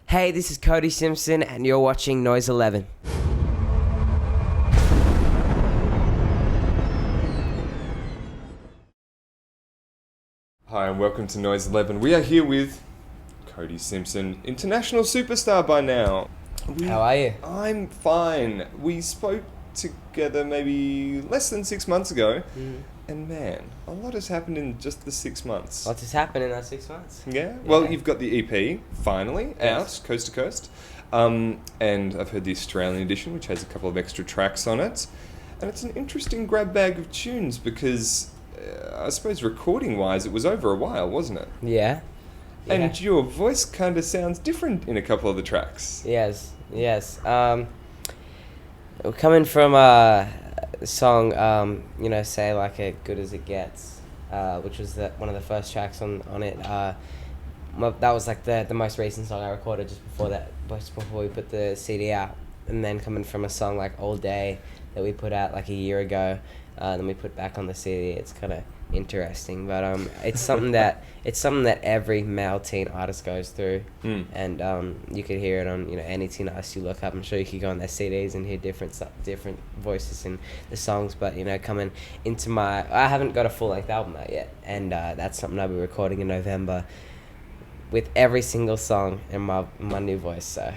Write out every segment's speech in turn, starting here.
Hey, this is Cody Simpson, and you're watching Noise 11. Hi, and welcome to Noise 11. We are here with Cody Simpson, international superstar by now. How are you? I'm fine. We spoke together maybe less than 6 months ago, and man, a lot has happened in just the 6 months. What has happened in that 6 months? Yeah? Well, you've got the EP, finally, out, coast to coast. And I've heard the Australian edition, which has a couple of extra tracks on it. And it's an interesting grab bag of tunes because, I suppose recording-wise, it was over a while, wasn't it? Yeah. And your voice kind of sounds different in a couple of the tracks. Yes. Coming from a song, Say Like It Good As It Gets, which was one of the first tracks on it. That was like the most recent song I recorded just before we put the CD out. And then coming from a song like All Day that we put out like a year ago, then we put back on the CD. It's kind of interesting, but it's something that every male teen artist goes through, and you could hear it on any teen artist you look up. I'm sure you could go on their CDs and hear different voices in the songs. But coming into I haven't got a full length album out yet, and that's something I'll be recording in November with every single song in my new voice. So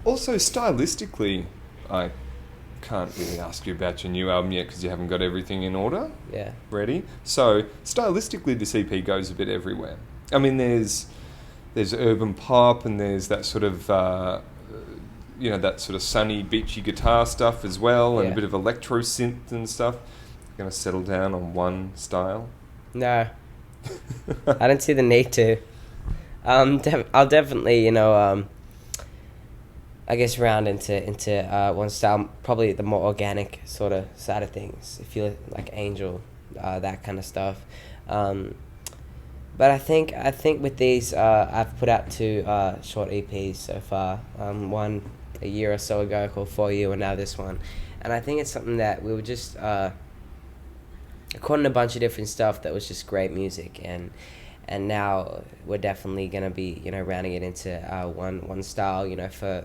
Also, stylistically, I can't really ask you about your new album yet because you haven't got everything in order. Yeah. Ready? So, stylistically, this EP goes a bit everywhere. I mean, there's urban pop and there's that sort of, that sort of sunny, beachy guitar stuff as well, and a bit of electro synth and stuff. You're going to settle down on one style? No. I don't see the need to. I'll definitely, I guess round into one style, probably the more organic sort of side of things. If you like Angel, that kind of stuff. But I think with these, I've put out 2 short EPs so far. One a year or so ago called For You, and now this one. And I think it's something that we were just recording a bunch of different stuff that was just great music, and now we're definitely going to be, rounding it into one style, for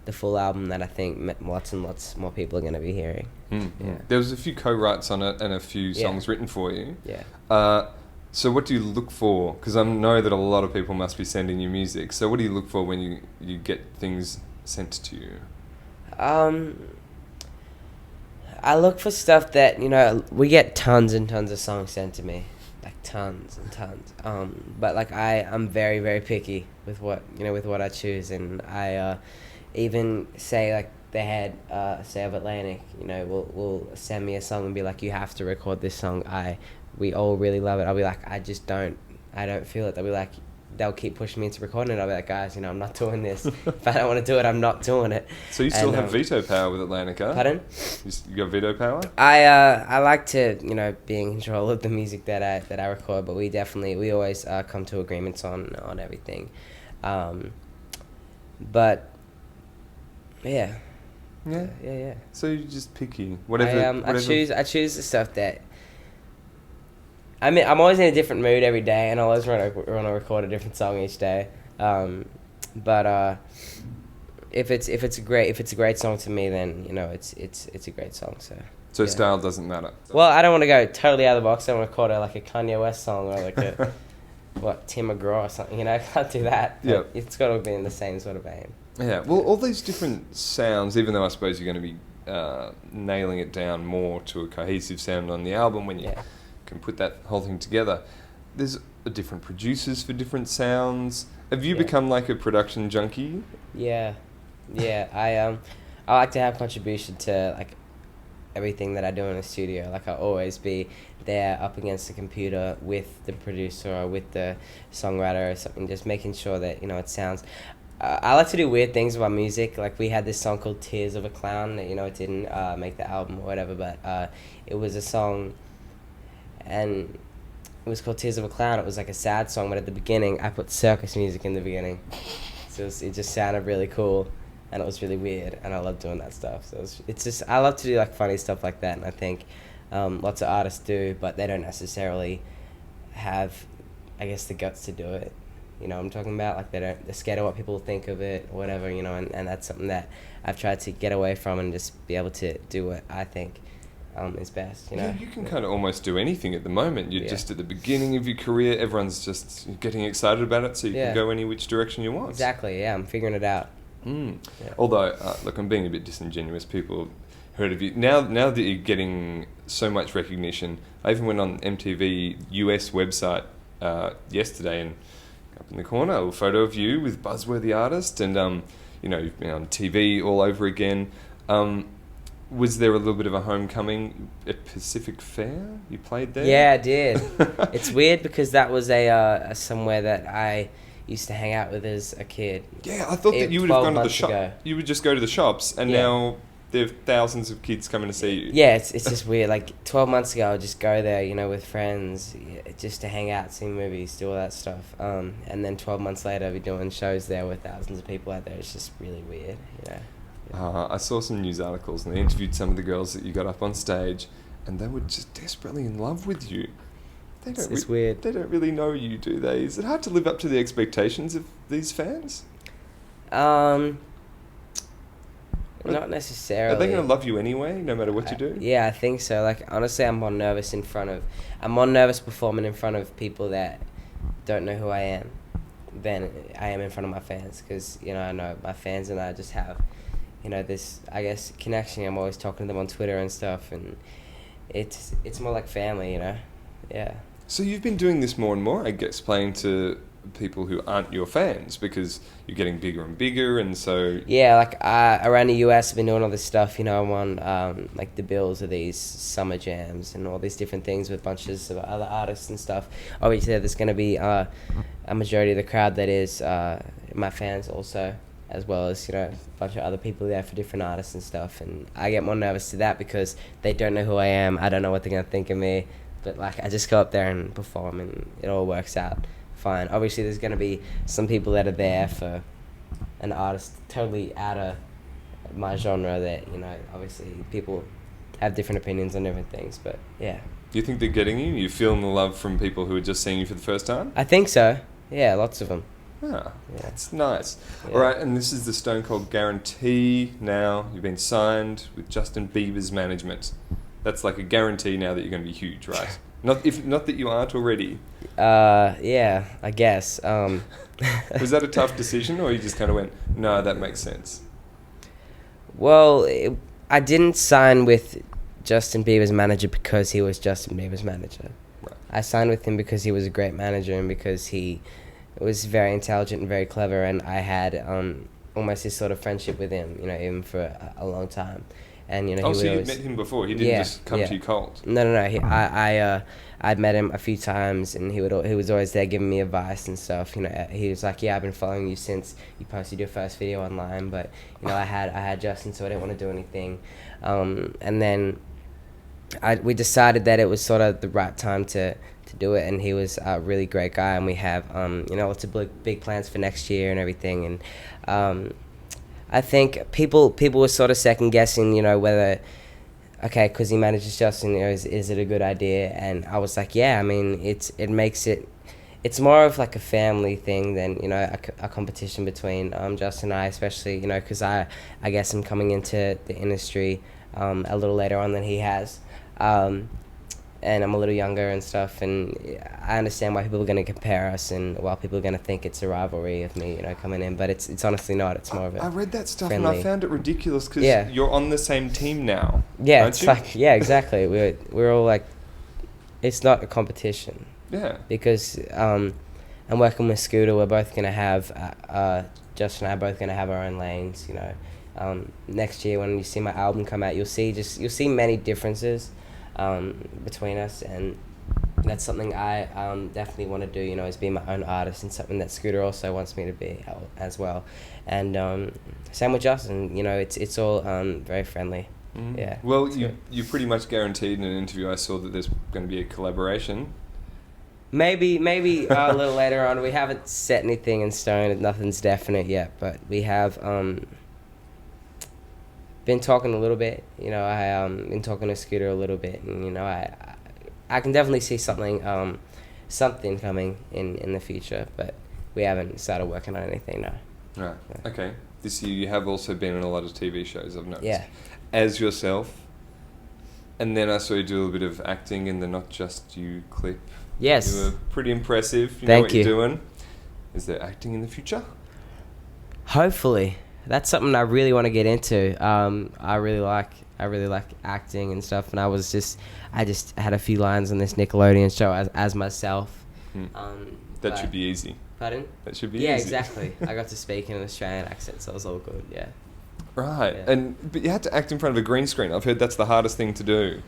the full album that I think lots and lots more people are going to be hearing. Yeah. There was a few co-writes on it and a few songs written for you. Yeah. So what do you look for? Because I know that a lot of people must be sending you music. So what do you look for when you get things sent to you? I look for stuff that, we get tons and tons of songs sent to me. Like tons and tons, but like I'm very, very picky with what I choose, and I even say like the head say of Atlantic, will send me a song and be like, you have to record this song. We all really love it. I'll be like, I don't feel it. They'll keep pushing me into recording it. I'll be like, guys, I'm not doing this. If I don't want to do it, I'm not doing it. So you still have veto power with Atlantic, huh? Pardon? You got veto power? I like to, be in control of the music that I record, but we always come to agreements on everything. But yeah. Yeah. So you're just picky. Whatever. I choose the stuff that. I'm always in a different mood every day, and I always want to record a different song each day. But if it's a great song to me, then it's a great song. So style doesn't matter. Well, I don't want to go totally out of the box. I want to record like a Kanye West song or like a Tim McGraw or something. I can't do that. Yeah, it's got to be in the same sort of vein. Yeah. Well, all these different sounds, even though I suppose you're going to be nailing it down more to a cohesive sound on the album when you can put that whole thing together. There's different producers for different sounds. Have you become like a production junkie? Yeah. I like to have contribution to like everything that I do in the studio. Like I'll always be there up against the computer with the producer or with the songwriter or something, just making sure that it sounds. I like to do weird things with my music. Like we had this song called Tears of a Clown that it didn't make the album or whatever, but it was a song. And it was called Tears of a Clown. It was like a sad song, but at the beginning, I put circus music in the beginning. So it just sounded really cool, and it was really weird, and I love doing that stuff. So I love to do like funny stuff like that, and I think lots of artists do, but they don't necessarily have, I guess, the guts to do it. You know what I'm talking about? Like they're scared of what people think of it or whatever, you know, and that's something that I've tried to get away from and just be able to do what I think is best, you know. Yeah, you can kind of almost do anything at the moment. You're just at the beginning of your career. Everyone's just getting excited about it, so you can go any which direction you want. Exactly, yeah, I'm figuring it out. Yeah. Although, look, I'm being a bit disingenuous. People heard of you. Now that you're getting so much recognition, I even went on MTV US website yesterday, and up in the corner, a little photo of you with Buzzworthy Artist, and you've been on TV all over again. Was there a little bit of a homecoming at Pacific Fair? You played there? Yeah, I did. It's weird because that was a somewhere that I used to hang out with as a kid. Yeah, I thought that you would have gone to the shop. Ago. You would just go to the shops, and now there are thousands of kids coming to see you. Yeah, it's just weird. Like 12 months ago, I'd just go there, with friends, just to hang out, see movies, do all that stuff. And then 12 months later, I'd be doing shows there with thousands of people out there. It's just really weird, I saw some news articles, and they interviewed some of the girls that you got up on stage, and they were just desperately in love with you. It's weird. They don't really know you, do they? Is it hard to live up to the expectations of these fans? Not necessarily. Are they going to love you anyway, no matter what you do? Yeah, I think so. Like, honestly, I'm more nervous performing in front of people that don't know who I am than I am in front of my fans. Because, I know my fans and I just have, this, I guess, connection. I'm always talking to them on Twitter and stuff. And it's more like family, Yeah. So you've been doing this more and more, I guess, playing to people who aren't your fans because you're getting bigger and bigger, and so... Yeah, like, around the US, I've been doing all this stuff, I'm on, the bills of these summer jams and all these different things with bunches of other artists and stuff. Obviously, there's going to be a majority of the crowd that is my fans also, as well as, a bunch of other people there for different artists and stuff, and I get more nervous to that because they don't know who I am, I don't know what they're going to think of me, but, I just go up there and perform, and it all works out fine. Obviously, there's going to be some people that are there for an artist totally out of my genre that, obviously people have different opinions on different things, but yeah. Do you think they're getting you? You feeling the love from people who are just seeing you for the first time? I think so. Yeah, lots of them. Yeah, that's nice. Yeah. All right, and this is the Stone Cold guarantee now. You've been signed with Justin Bieber's management. That's like a guarantee now that you're going to be huge, right? Not that you aren't already. Yeah, I guess. Was that a tough decision, or you just kind of went, no, that makes sense? Well, I didn't sign with Justin Bieber's manager because he was Justin Bieber's manager. Right. I signed with him because he was a great manager and because he was very intelligent and very clever, and I had almost this sort of friendship with him, even for a long time. And he so you'd met him before? He didn't just come to you cold? No. I'd met him a few times, and he was always there giving me advice and stuff. He was like, I've been following you since you posted your first video online, but I had Justin, so I didn't want to do anything. And then we decided that it was sort of the right time to do it, and he was a really great guy, and we have lots of big plans for next year and everything, and I think people were sort of second guessing, whether, okay, because he manages Justin, is it a good idea? And I was like, yeah, I mean, it makes it's more of like a family thing than, a competition between Justin and I, especially, because I guess I'm coming into the industry a little later on than he has. And I'm a little younger and stuff, and I understand why people are going to compare us and why people are going to think it's a rivalry of me, coming in, but it's honestly not. It's more of a I read that stuff friendly. And I found it ridiculous because you're on the same team now. Yeah, aren't it's you? like, yeah, exactly. We're all like, it's not a competition. Yeah. Because I'm working with Scooter. We're both going to have, Justin and I are both going to have our own lanes, next year when you see my album come out, you'll see many differences between us, and that's something I definitely want to do, is be my own artist, and something that Scooter also wants me to be as well. And same with Justin, it's all very friendly. Mm-hmm. Yeah. Well, you pretty much guaranteed in an interview I saw that there's going to be a collaboration. Maybe a little later on. We haven't set anything in stone, nothing's definite yet, but we have been talking a little bit, I been talking to Scooter a little bit, and I can definitely see something coming in the future, but we haven't started working on anything, no. Right. Yeah. Okay. This year you have also been in a lot of TV shows, I've noticed. Yeah. As yourself. And then I saw you do a little bit of acting in the Not Just You clip. Yes. You were pretty impressive. You know Thank what you. you're doing. Is there acting in the future? Hopefully. That's something I really want to get into. I really like acting and stuff, and I just had a few lines on this Nickelodeon show as myself. That should be easy. Pardon? That should be easy. Yeah, exactly. I got to speak in an Australian accent, so it was all good. Yeah. Right. Yeah. But you had to act in front of a green screen. I've heard that's the hardest thing to do.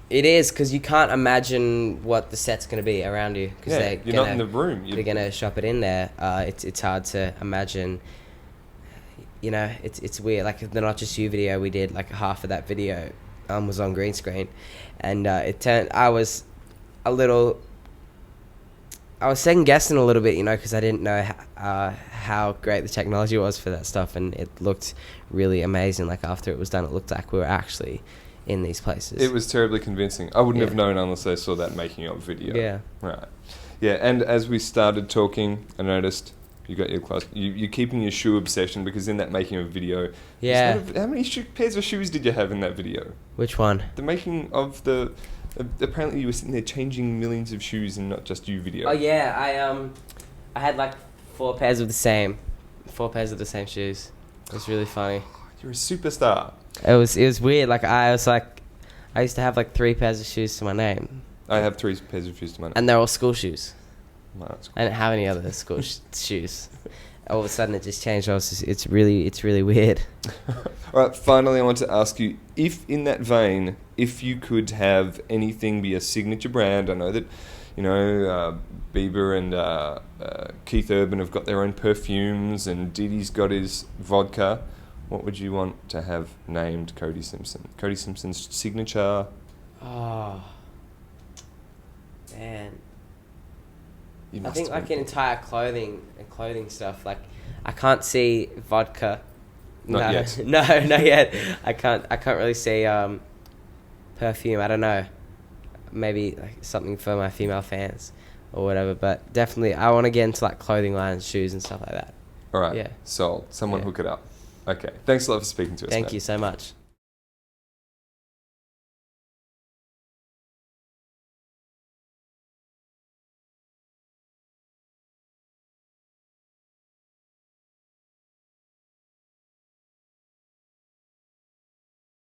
It is, because you can't imagine what the set's going to be around you. Cause You're not in the room. They're going to shop it in there. It's hard to imagine. You know, it's weird. Like the Not Just You video we did, like half of that video was on green screen, and I was second guessing a little bit, you know, because I didn't know how great the technology was for that stuff, and it looked really amazing. Like after it was done, it looked like we were actually in these places. It was terribly convincing. I wouldn't have known unless I saw that making of video. Yeah. Right. Yeah, and as we started talking, I noticed you got your class. You're keeping your shoe obsession, because in that making of video, Yeah. how many pairs of shoes did you have in that video? Which one? The making of the. Apparently, you were sitting there changing millions of shoes in Not Just You video. Oh yeah, I had like 4 pairs of the same shoes. It was really funny. You're a superstar. It was weird. Like I used to have like 3 pairs of shoes to my name, I have 3 pairs of shoes to my name. and they're all school shoes. Wow, that's cool. I didn't have any other school shoes. All of a sudden, it just changed. It's really weird. All right, finally, I want to ask you, if in that vein, if you could have anything be a signature brand, I know that, you know, Bieber and Keith Urban have got their own perfumes, and Diddy's got his vodka. What would you want to have named Cody Simpson? Cody Simpson's signature. Oh, man. You I must think have like been- an entire clothing stuff. Like I can't see vodka. Not yet. No, not yet. I can't really see perfume. I don't know. Maybe like something for my female fans or whatever. But definitely, I want to get into like clothing lines, shoes, and stuff like that. All right. Yeah. Sold. Someone Yeah. hook it up. Okay. Thanks a lot for speaking to us. Thank mate. you so much.